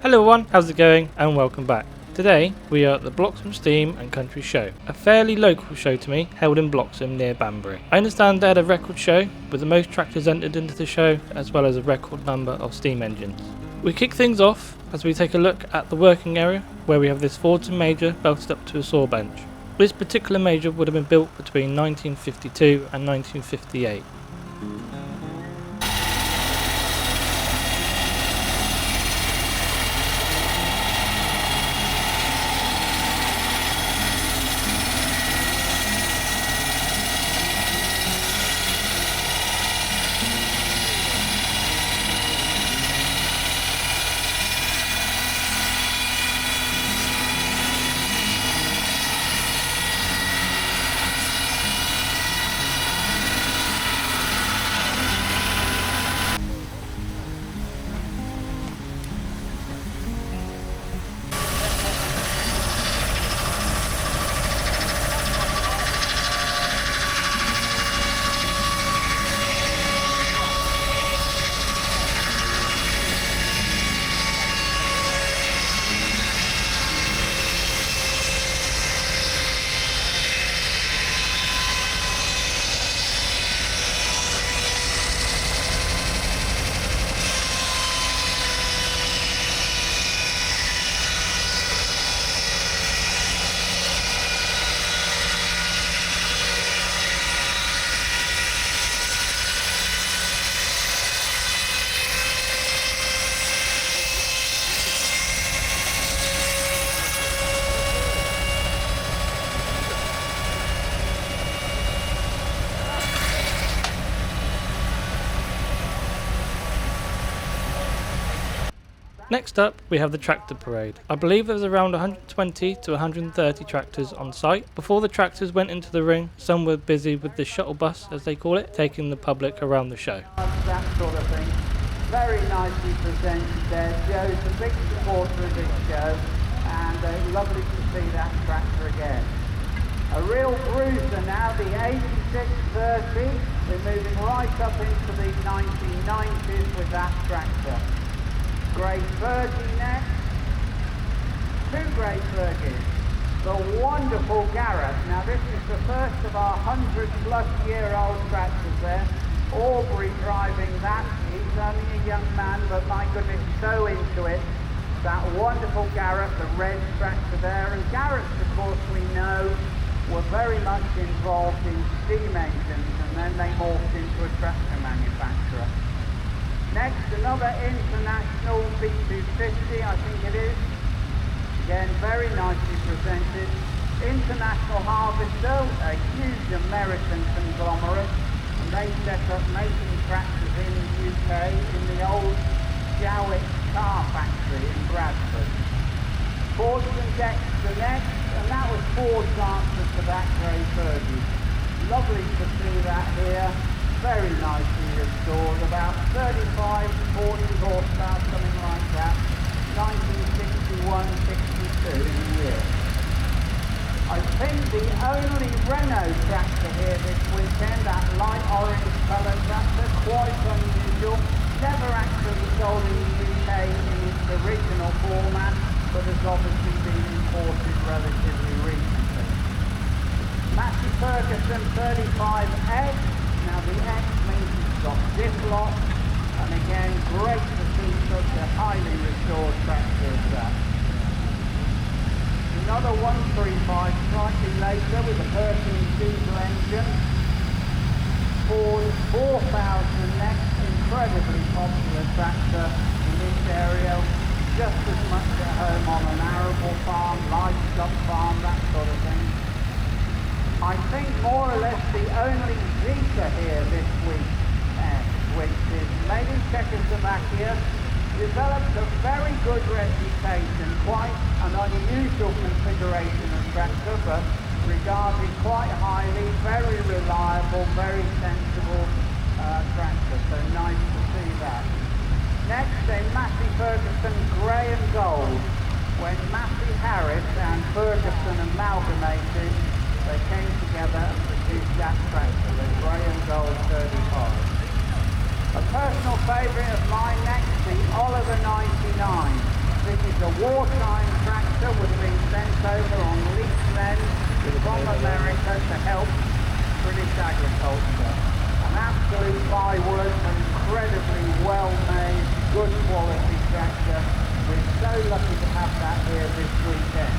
Hello everyone, how's it going and welcome back. Today we are at the Bloxham Steam and Country Show, a fairly local show to me held in Bloxham near Banbury. I understand they had a record show with the most tractors entered into the show as well as a record number of steam engines. We kick things off as we take a look at the working area where we have this Fordson Major belted up to a saw bench. This particular Major would have been built between 1952 and 1958. Next up, we have the tractor parade. I believe there was around 120 to 130 tractors on site. Before the tractors went into the ring, some were busy with the shuttle bus, as they call it, taking the public around the show. That sort of thing. Very nicely presented there. Joe's a big supporter of this show, and lovely to see that tractor again. A real bruiser now, the 8630. We're moving right up into the 1990s with that tractor. Great Fergie next, two Great Fergies, the wonderful Garrett. Now this is the first of our 100-plus-year-old tractors there. Aubrey driving that. He's only a young man, but my goodness, so into it. That wonderful Garrett, the red tractor there. And Garretts, of course, we know, were very much involved in steam engines, and then they morphed into a tractor manufacturer. Next, another International B250, I think it is. Again, very nicely presented. International Harvester, a huge American conglomerate. And they set up making tractors in the UK in the old Jowett car factory in Bradford. Fordson Dexter next, and that was Ford's answer to that Grey Fergie. Lovely to see that here. Very nicely restored, about 35 to 40 horsepower, something like that, 1961-62 in the year. I think the only Renault tractor here this weekend, that light orange colour tractor, quite unusual, never actually sold in the UK in its original format, but has obviously been imported relatively recently. Massey Ferguson 35X. Now the X means it's got diff lock, and again, great to see such a highly restored tractor as that. Another 135 slightly later with a Perkins diesel engine. Ford 4000 next, incredibly popular tractor in this area, just as much at home on an arable farm, livestock farm, that sort of thing. I think more or less the only Zeta here this week, which is made in Czechoslovakia, developed a very good reputation, quite an unusual configuration of tractor, but regarded quite highly, very reliable, very sensible tractor, so nice to see that. Next, a Massey Ferguson grey and gold. When Massey Harris and Ferguson amalgamated, they came together and produced that tractor, the grey and gold 35. A personal favourite of mine next, the Oliver 99. This wartime tractor would have been sent over on lease men from America to help British agriculture. An absolute byword, an incredibly well-made, good quality tractor. We're so lucky to have that here this weekend.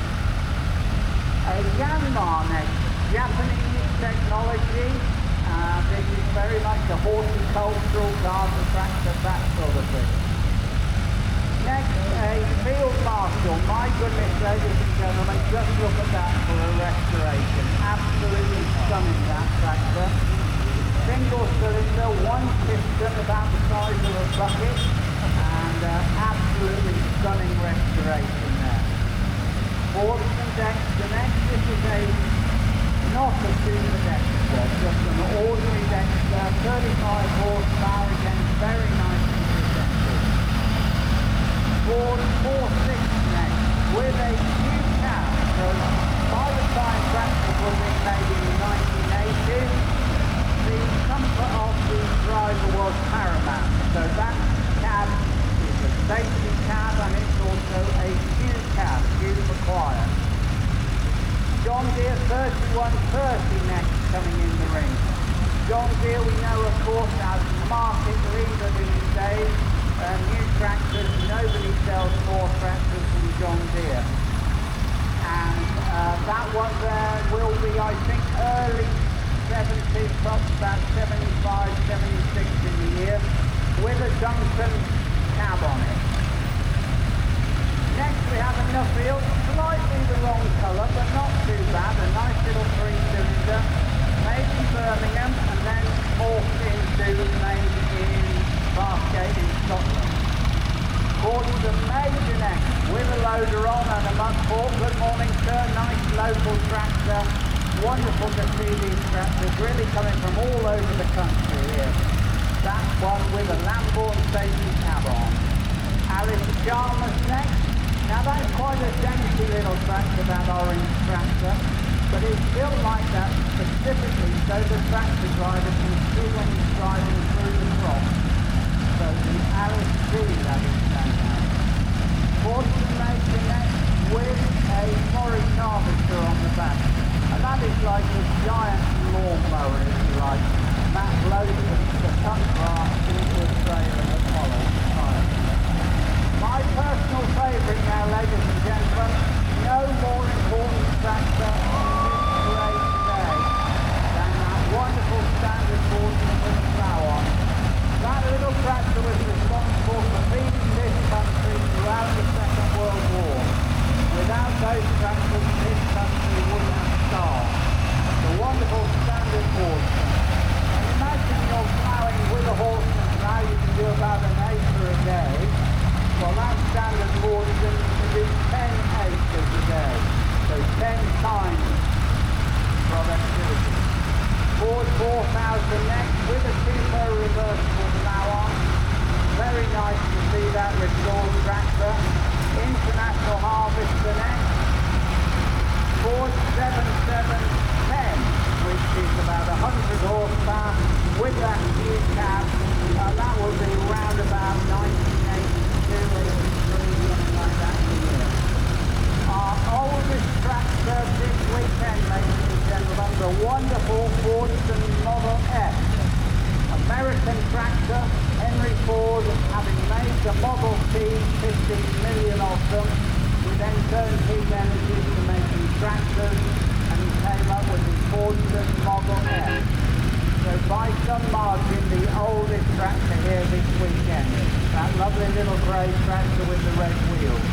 A Yanmar next, Japanese technology. This is very much a horticultural garden tractor, that sort of thing. Next, a Field Marshal. My goodness, ladies and gentlemen, just look at that for a restoration. Absolutely stunning, that tractor. Single cylinder, one piston, about the size of a bucket, and absolutely stunning restoration there. Bloxham Dexter next. This is not a super Dexter, just an ordinary Dexter, 35 horsepower, again very nicely presented. Ford 4.6 next, with a new cab. So by the time tractors were being made in the 1980s, the comfort of the driver was paramount. So that cab is a safety cab, and it's also a Q cab, Q for quiet. John Deere 3130 next coming in the ring. John Deere, we know of course as market leader these days. New tractors, nobody sells more tractors than John Deere. And that one there will be, I think, early 70s, perhaps about 75, 76 in the year, with a Duncan cab on it. Next we have a Nuffield, slightly the wrong colour, but not too bad. A nice little 3-cylinder, made in Birmingham and then morphed into made in Bathgate in Scotland. Gordon's a major next, with a loader on and a muck fork. Good morning, sir. Nice local tractor. Wonderful to see these tractors really coming from all over the country here. That one with a Lamborn safety cab on. Alice Chalmers next. Now that's quite a dainty little tractor, that orange tractor, but it's built like that specifically so the tractor driver can see when he's driving through the crop. So the Alice C, that is stand out. Fortune Major next with a forage harvester on the back. And that is like a giant lawnmower, if you like. That loads the cut grass into a trailer that follows the tire. My personal favourite now, ladies and gentlemen, no more important tractor in this parade today than that wonderful standard Fortune with the plough on. That little tractor was responsible for feeding this country throughout the Second World War. Without those tractors, this country would have starved. The wonderful standard Fortune. And imagine you're ploughing with a horse and now you can do about an acre a day. Well, that standard Fortune can do 10 acres a day. So 10 times productivity. Ford 4000 next with a super reversible plough on. Very nice to see that restored tractor. International Harvester next. Ford 7710, which is about 100 horsepower with that new cab. That will be round about 1982 or 83, something like that in the year. Our oldest tractor this weekend, ladies and gentlemen, the wonderful Fordson Model F. American tractor, Henry Ford, having made the Model T, 15 million of them, he then turned his energies to making tractors, and he came up with the Fordson Model F. So by some margin, the oldest tractor here this weekend. That lovely little grey tractor with the red wheels.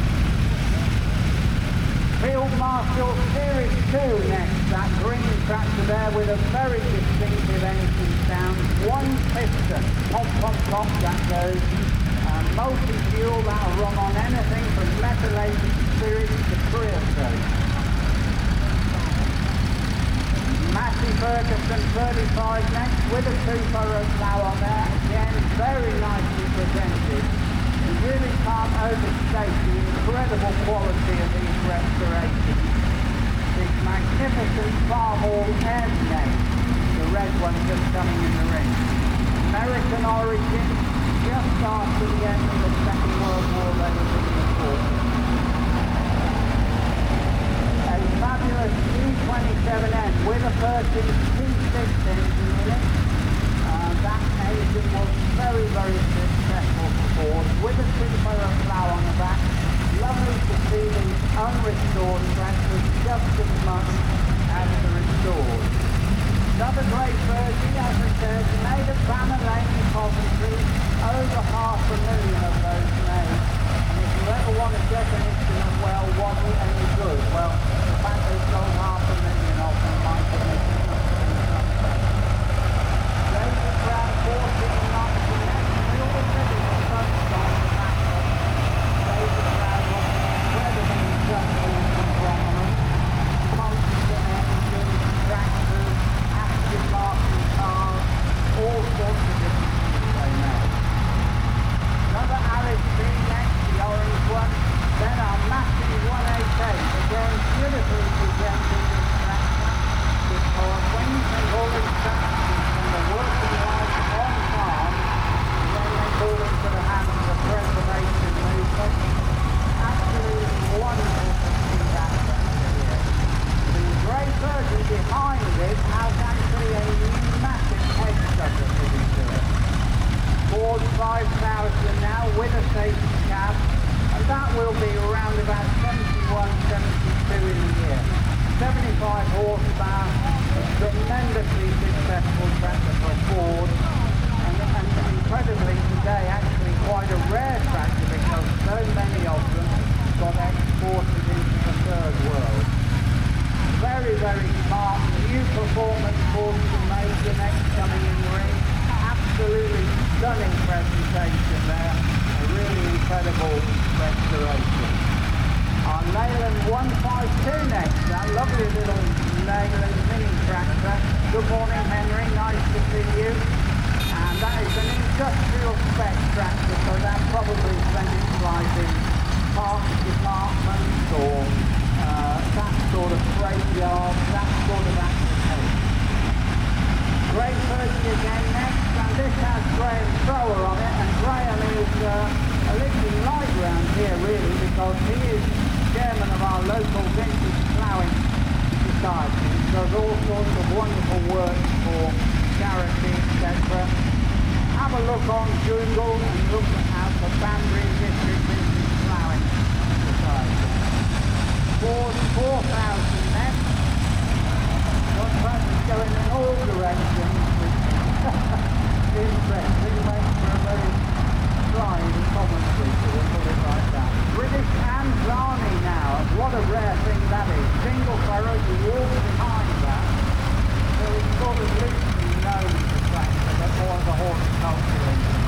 Field Marshal Series 2 next, that green tractor there with a very distinctive engine sound. One piston, pop, pop, pop, that goes. Multi-fuel, that'll run on anything from methylated spirits to creosote. Massey Ferguson 35 next with a 2-furrow plough on there. Again, very nicely presented. You really can't overstate the incredible quality of these restorations. This magnificent Farm Hall M next, the red one just coming in the ring. American origin, just after the end of the Second World War, they were being imported. Curtis T6 engine in it. That engine was very, very successful for Ford, with a 2-barrel plough on the back. Lovely to see the unrestored tractors just as much as the restored. Another great version, as I said, made at Banner Lane in Coventry, over 500,000 of those made. And if you ever want a definition of, well, was it any good? Well, the fact they sold 500,000 of them might have been David Brown 1419, we always said it was sunshine in that one. David Brown was incredibly successful and prominent. Multi-ton engines, tractors, Aston Martin cars, all sorts of different things they made. Another Alice B next, the orange one. Then our massive 188, again beautifully presented this tractor, because when you take all these tractors from the working life on farm, then they fall into the hands of the preservation movement. Absolutely wonderful to see that tractor here. The grey version behind it has actually a pneumatic head scupper fitted to it. Ford 5000 now with a safety cab, and that will be around about 71, 72 in the year. 75 horsepower, a tremendously successful tractor for Ford, and incredibly today actually quite a rare tractor because so many of them got exported into the third world. Very, very smart, new performance Fordson Major next coming in the ring. Absolutely stunning presentation there. A really incredible restoration. Our Leyland 152 next, that lovely little Leyland mini tractor. Good morning, Henry, nice to see you. And that is an industrial spec tractor, so that probably spent its life in parts departments or that sort of freight yard, that sort of application. Great Percy again next, and this has Graham Thrower on it, and Graham is a living light round here really, because he is chairman of our local vintage ploughing society. He does all sorts of wonderful work for charity, etc. Have a look on Google and look out for Banbury District Vintage Ploughing Society. Ford 4000 next. What fun is going in all directions. Interesting, makes for a very stride and commentary, so we'll put it like that. British Anzani now, what a rare thing that is. Single furrow, the wall behind that. So it's sort of loosely known as a tractor, but more of a horticulture engine.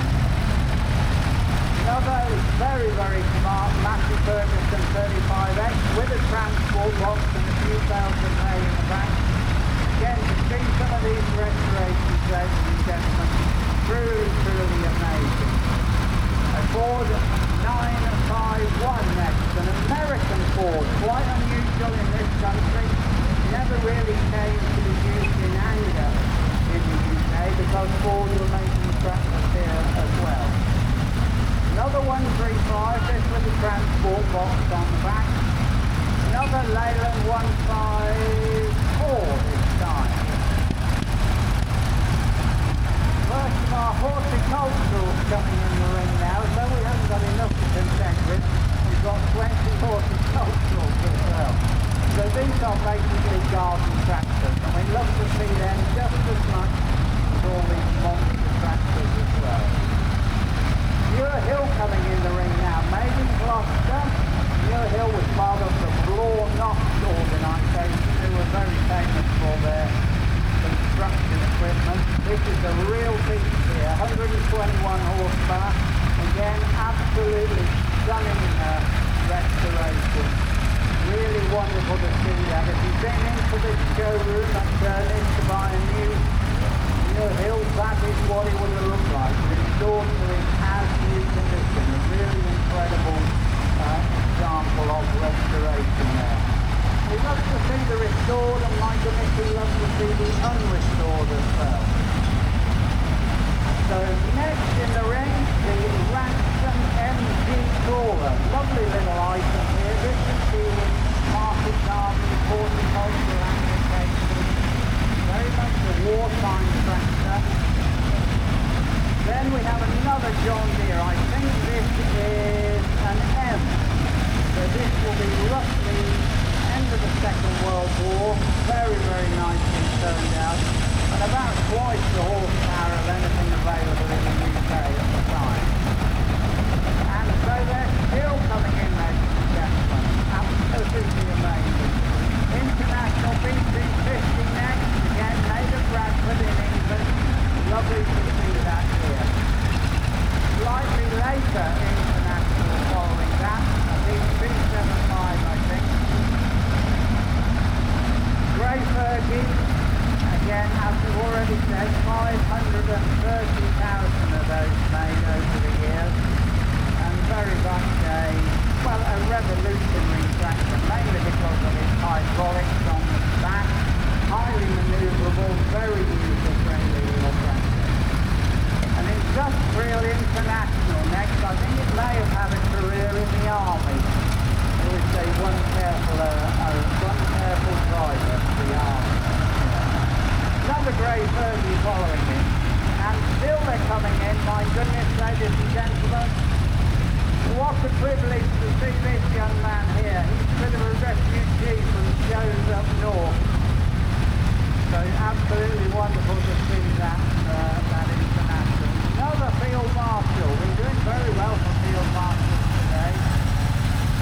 Another very, very smart Massey Ferguson 35X with a transport box and a few thousand hay in the back. Again, to see some of these restorations, ladies and gentlemen, truly, truly amazing. A Ford 951 next, an American Ford, quite unusual in this country. Never really came to be used in anger in the UK because Ford were making tractors here as well. Another 135, this with a transport box on the back. Another Leyland 154 this time. First of our horticulturals coming in the ring now, so we haven't got enough to contend with. We've got 20 horticulturals as well. So these are basically garden tractors, and we love to see them just as much as all these monster tractors as well. Muir Hill coming in the ring now, made in Gloucester. Muir Hill was part of the Bloor Knox organisation, who were very famous for their construction equipment. This is a real beast here, 121 horsepower. Again, absolutely stunning restoration. Really wonderful to see that. If you've been into this showroom at Berlin to buy a new Muir Hill, that is what it would have looked like. Restored to its as-new condition. A really incredible example of restoration there. We love to see the restored, and my goodness, we love to see the unrestored as well. So next in the ring, the Ransom MG Tourer. Lovely little item here. This is the market garden, horticultural application. the roughly end of the Second World War, very, very nicely turned out, and about twice the horsepower of anything available in the UK at the time. And so they're still coming in, ladies and gentlemen. Absolutely amazing. International BC50 next, again made of Bradford in England. Lovely to see that here. Slightly later international following that, the B75 I think. Grey Fergie, again as we've already said, 530,000 of those made over the years. And very much a revolutionary tractor, mainly because of its hydraulics on the back, highly manoeuvrable, very user-friendly little tractor. An industrial international next, I think it may have had a career in the army. It was one careful driver for the army. Another Grey Fergie following it, and still they're coming in, my goodness, ladies and gentlemen. What a privilege to see this young man here. He's a bit of a refugee from shows up north. So absolutely wonderful to see that international. Another Field Marshal. We're doing very well for Field Marshals today.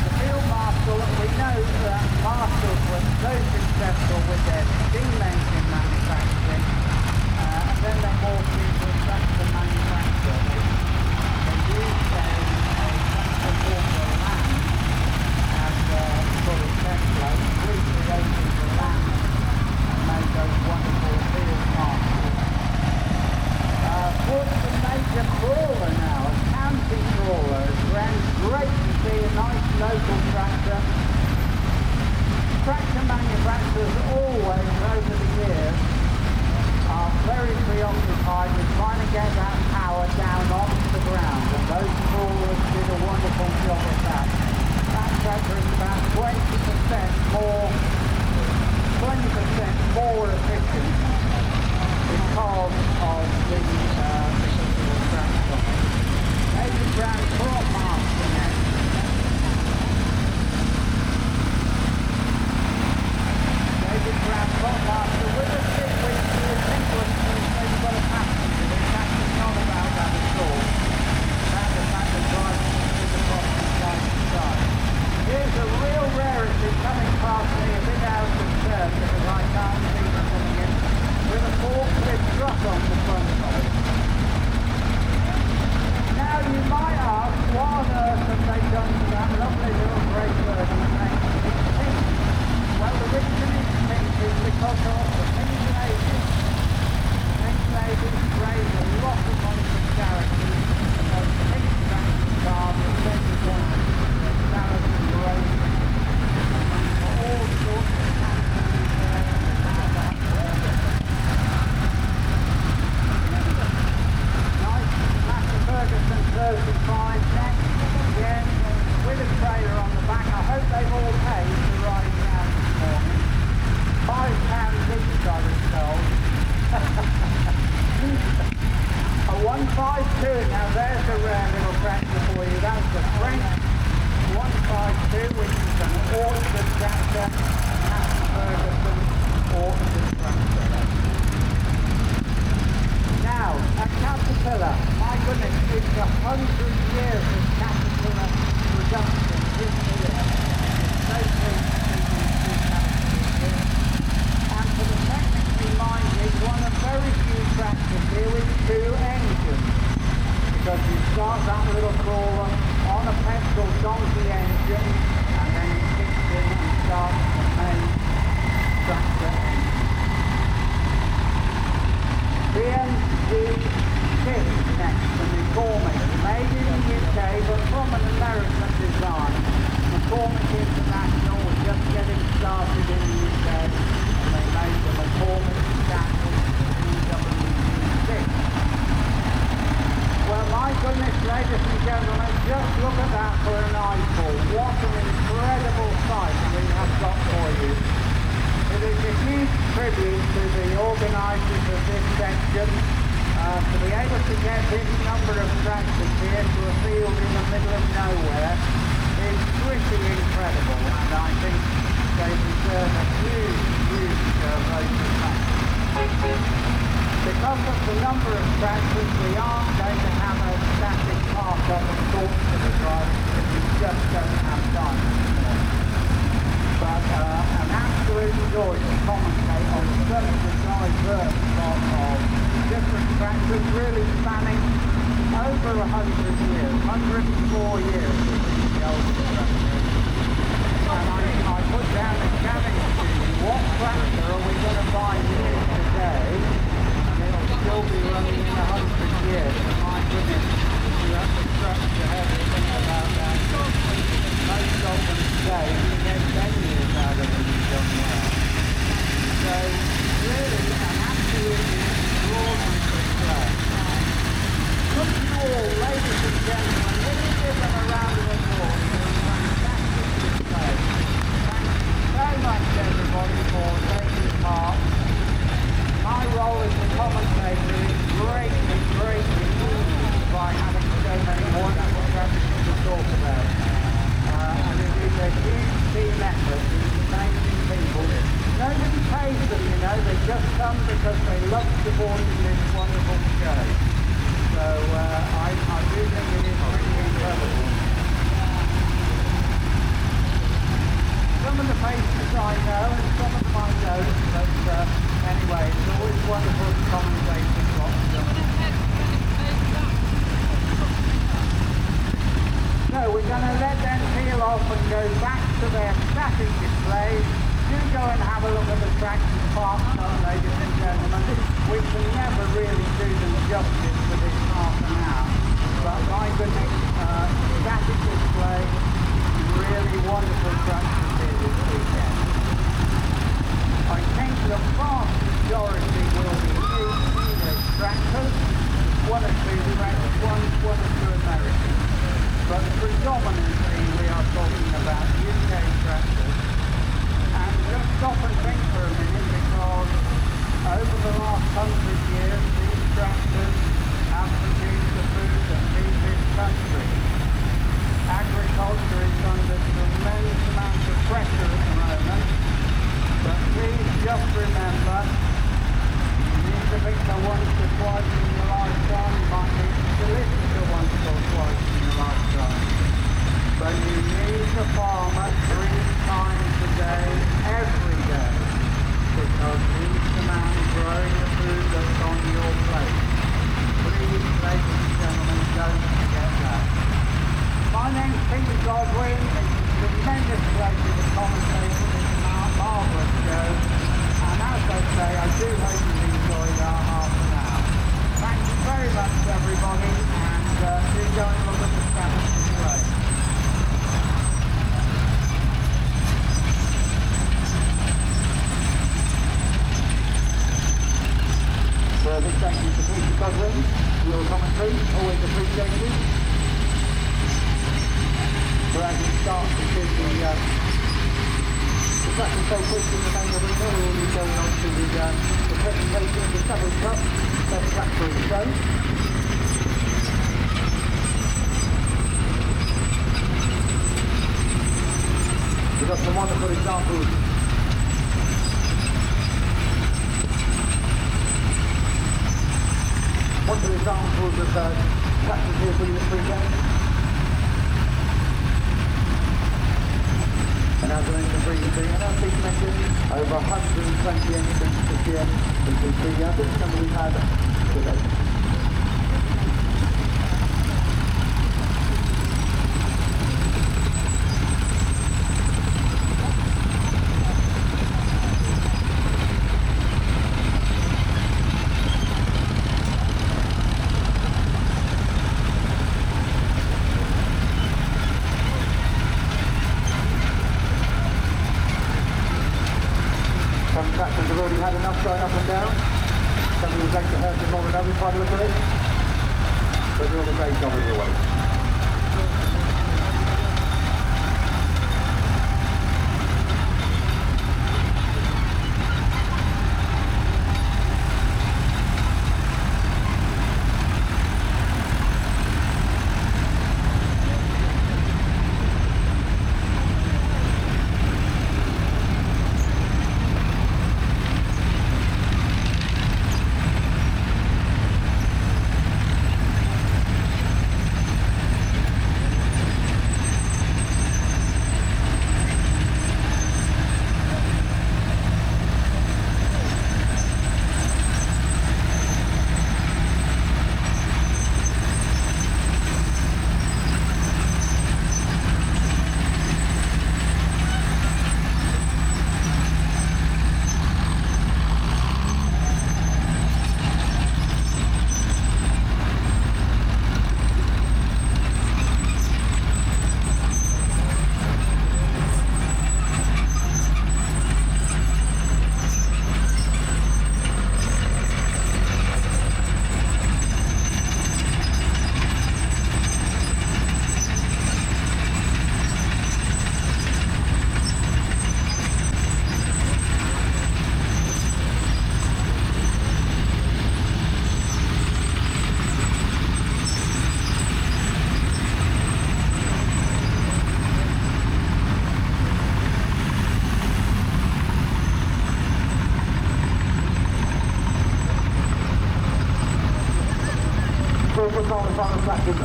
The Field Marshal, we know that Marshals were so successful with their steam engine manufacturing, and then they morphed into a tractor manufacturer. They used a transformer land as sort of template, completely opened the land and made those wonderful Field Marshals. Towards the major crawler now, a county crawler. It's great to see a nice local tractor. Tractor manufacturers always, over the years, are very preoccupied with trying to get that power down onto the ground, and those crawlers did a wonderful job of that. That tractor is about 20% more efficient because of the particular tractor. Maybe Brown Crop Master next. David Brown Crop Master with a stick which is Nicholas they've got a passenger. It's actually not about that at all. That's the fact that driving is across from side to side. Here's a real rarity coming past me a bit out of turn because I can't see them coming in, with a forklift truck on the front of it. Now you might ask, what on earth have they done to that lovely little Grey Fergie paint? It's pink. Well, the reason it's pink is because of the pink lady. Pink lady sprays a lot of hospitality, and those pink tractor cars are represented Saracen roses. All sorts of castles there. Nice Master Ferguson 35 next, again with a trailer on the back. I hope they've all paid to ride round this morning. £5 each I was told. A 152, now there's a rare little tractor for you. That's the French 152, which is an Orchard tractor, Master Ferguson Orchard tractor. Now, a Caterpillar, my goodness, it's 100 years of Caterpillar production this year. It's so pleased to see these two Caterpillars here. And for the technically minded, one of very few tractors here with two engines. Because you start that little crawler on a petrol donkey engine, and then it kicks in and starts the main tractor engine. BMG6 next, the McCormick, made in the UK but from an American design. McCormick International was just getting started in the UK, and they made the McCormick standard BWG6. Well, my goodness, ladies and gentlemen, just look at that for an eyeful. What an incredible sight we have got for you. It is a huge tribute to the organisers of this section to be able to get this number of tractors here to a field in the middle of nowhere is pretty incredible. they deserve a huge, huge race of tractors. Because of the number of tractors, we aren't going to have a static park-up and talk to the drivers because we just don't have time anymore. But an absolute joy to commentate on such a diverse lot of different tractors, really spanning over 100 years, 104 years is the oldest tractor. And I put down a challenge to you, what tractor are we going to buy new today and it'll still be running in 100 years? And my goodness, you have to scratch your head and think about that. Most of them today, you get 10 years out of them done well. So really an absolutely extraordinary track. Could you all, ladies and gentlemen, will you give them a round of applause for a fantastic display? Thank you so much everybody for taking part. My role as a commentator is greatly, greatly limited by having so many wonderful tractors to talk about. And it is a huge team effort, these amazing people. Nobody pays them, you know, they just come because they love supporting this wonderful show. So I do think it is pretty incredible. Some of the faces I know and some of them I don't, but anyway, it's always wonderful to commentate with lots of them. So we're going to let them peel off and go back to their static displays. Do go and have a look at the tractors parked up, ladies and gentlemen. We can never really do them justice for this half an hour. But my goodness, static display, really wonderful tractors here this weekend. I think the vast majority will be English tractors, one or two French, one or two American. But predominantly we are talking about UK tractors. And just stop and think for a minute, because over the last 100 years these tractors have produced the food that feeds this country. Agriculture is under tremendous amounts of pressure at the moment, but please just remember, you need to pick the once or twice in your lifetime, you might need to listen to once or twice in your lifetime. But you need the farmer 3 times a day, every day, because he's the man growing the food that's on your plate. Please, ladies and gentlemen, don't forget that. My name's Peter Godwin. It's a tremendous pleasure to commentate on this marvellous show. And as I say, I do hope you enjoyed our half an hour. Thank you very much, everybody, and do go and look at the static display. Further thank you to Peter Godwin. Your commentary, always appreciated. So as we start to do the tractor show quick in the main arena, we will be going on to the presentation of the Savile Cup, best tractor of the show. We've got some wonderful examples. Wonderful examples of tractors here for you this weekend. And as I mentioned previously, and as Pete mentioned, over 120 entrants this year, which is the biggest number we've had today. Some tractors have already had enough going up and down. Some of them going to hurt them more than others by the look of it. But they're all a great job as always.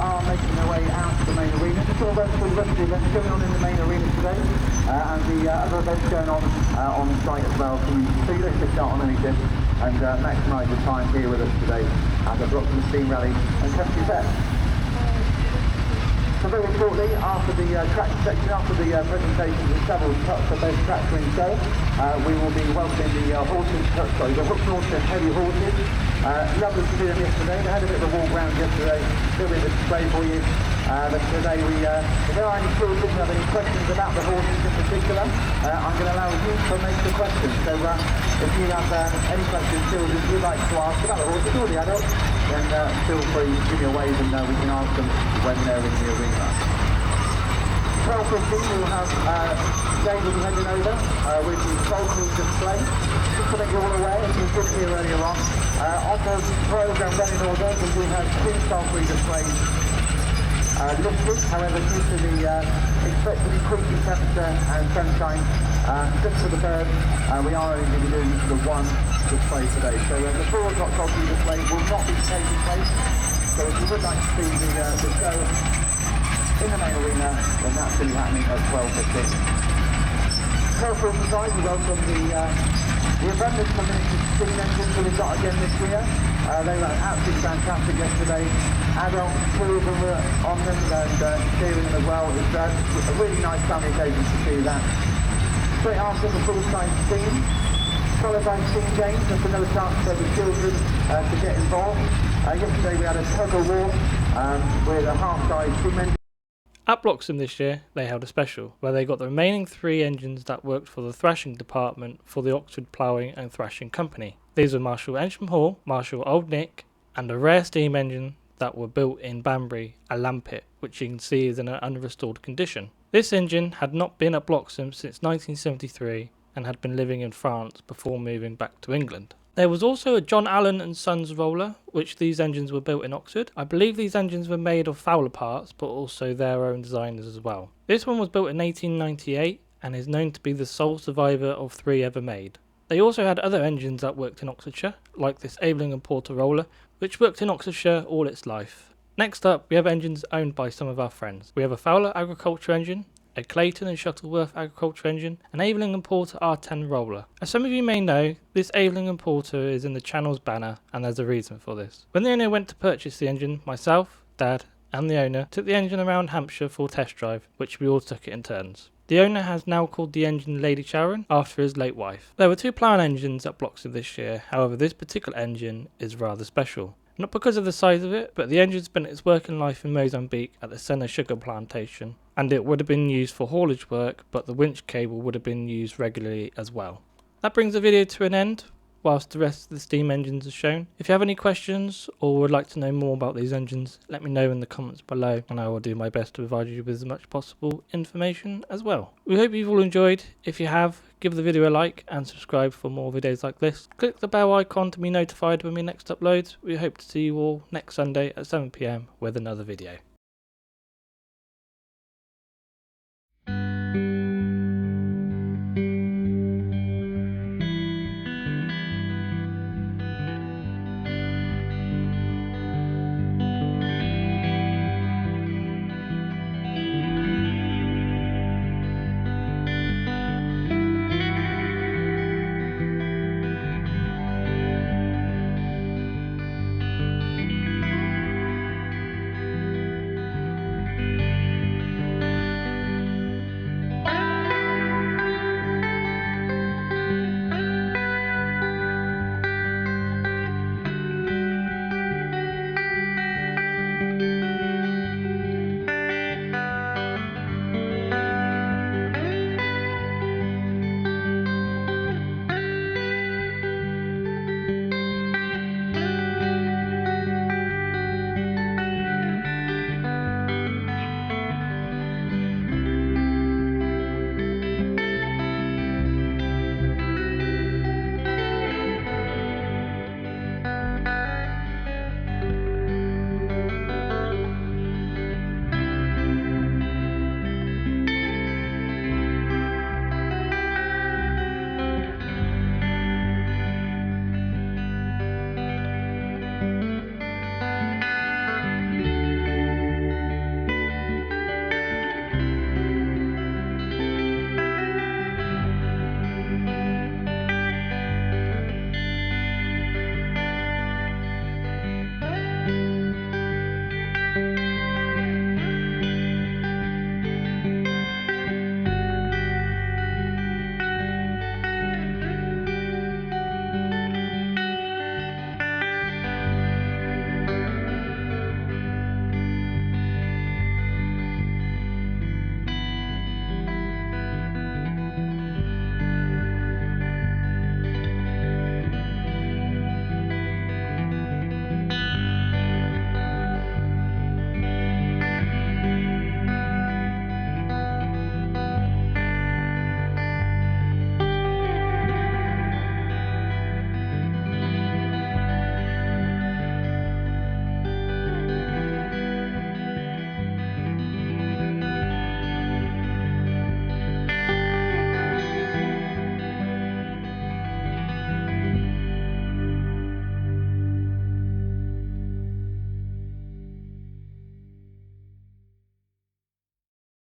are making their way out to the main arena. Just all going through the rest of the events going on in the main arena today, and the other events going on site as well. So you don't miss out on anything, and maximise your time here with us today at the Bloxham Steam Rally and Country Fair. So very shortly, after the track section, after the presentations of several trucks of those tracks are in show, we will be welcoming the hook horse and heavy horses. Lovely to see them yesterday. They had a bit of a walk round yesterday, doing the display for you. But today if there are any children who have any questions about the horses in particular, I'm going to allow you to make the questions. So if you have any questions, children, you'd like to ask about the horses or the adults, then feel free to give me a wave and we can ask them when they're in the arena. 12:15 we'll have David heading over with the Bloxham display. Just to make you all aware, as you did hear earlier on the programme running order, we do have 2 Salisbury displays listed. However, due to the expected increasing temperature and sunshine, just for the birds, we are only going to be doing the 1 display today. So the 4 o'clock Salisbury display will not be taking place. So if you would like to see the show in the main arena, then that's going to be happening at 12:15. 12:45 we welcome the abundance of steam engines that we've got again this year. They were absolutely fantastic yesterday. Adults, 2 of them were on them and steering them as well. It was a really nice family occasion to see that. Straight after the full-size steam, followed by steam games, just another chance for the children to get involved. Yesterday we had a tug-of-war with a half-size steam engine. At Bloxham this year, they held a special, where they got the remaining 3 engines that worked for the thrashing department for the Oxford Ploughing and Thrashing Company. These were Marshall Ensham Hall, Marshall Old Nick, and a rare steam engine that were built in Banbury, a Lampit, which you can see is in an unrestored condition. This engine had not been at Bloxham since 1973 and had been living in France before moving back to England. There was also a John Allen and Sons roller, which these engines were built in Oxford. I believe these engines were made of Fowler parts, but also their own designers as well. This one was built in 1898 and is known to be the sole survivor of 3 ever made. They also had other engines that worked in Oxfordshire, like this Aveling and Porter roller, which worked in Oxfordshire all its life. Next up, we have engines owned by some of our friends. We have a Fowler agriculture engine, a Clayton and Shuttleworth agriculture engine, an Aveling and Porter R10 roller. As some of you may know, this Aveling and Porter is in the channel's banner, and there's a reason for this. When the owner went to purchase the engine, myself, Dad and the owner took the engine around Hampshire for a test drive, which we all took it in turns. The owner has now called the engine Lady Charon after his late wife. There were 2 plough engines at Bloxham this year, however this particular engine is rather special. Not because of the size of it, but the engine spent its working life in Mozambique at the Senna sugar plantation, and it would have been used for haulage work, but the winch cable would have been used regularly as well. That brings the video to an end, whilst the rest of the steam engines are shown. If you have any questions or would like to know more about these engines, let me know in the comments below, and I will do my best to provide you with as much possible information as well. We hope you've all enjoyed. If you have, give the video a like and subscribe for more videos like this. Click the bell icon to be notified when we next upload. We hope to see you all next Sunday at 7 PM with another video.